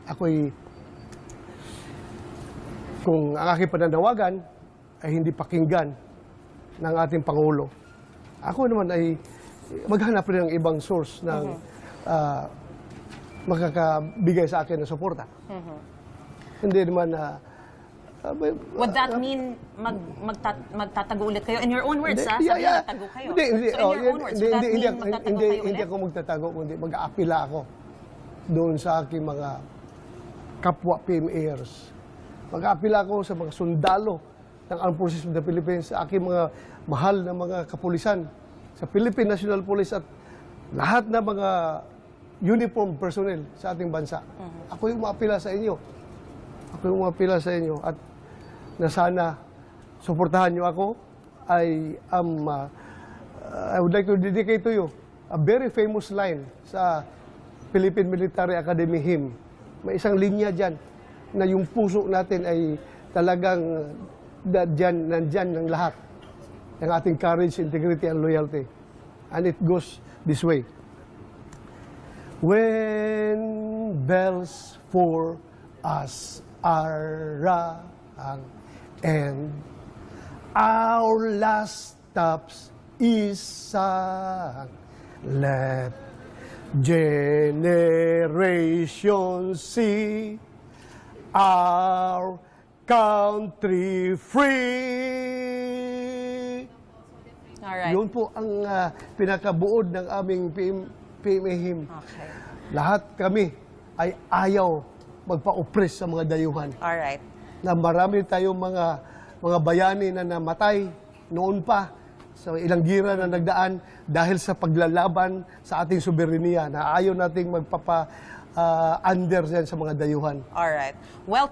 ako'y, kung ang aking pananawagan ay hindi pakinggan ng ating Pangulo, ako naman ay maghanap rin ng ibang source ng makakabigay sa akin ng suporta. Hindi naman would that mean magtatago ulit kayo? In your own words, sabi magtatago kayo. Hindi, so in your own words, would that mean magtatago kayo ulit? Hindi ako magtatago, kundi mag-aapila ako doon sa aking mga kapwa PMAers. Mag-aapila ako sa mga sundalo ng Armed Forces of the Philippines, sa aking mga mahal na mga kapulisan, sa Philippine National Police at lahat na mga uniform personnel sa ating bansa. Ako yung maapila sa inyo. Ako yung maapila sa inyo at na sana suportahan niyo ako. I would like to dedicate to you a very famous line sa Philippine Military Academy hymn. May isang linya dyan na yung puso natin ay talagang nandyan ng lahat ng ating courage, integrity, and loyalty. And it goes this way. When bells for us are rung and our last stops is sung, let generations see our country free. Alright. Yun po ang pinakabuod ng aming PMA hymn. Okay. Lahat kami ay ayaw magpa-oppress sa mga dayuhan. Alright. Na marami tayong mga bayani na namatay noon pa sa ilang gira na nagdaan dahil sa paglalaban sa ating soberenya na ayaw nating magpapa-under sa mga dayuhan. Alright. Well,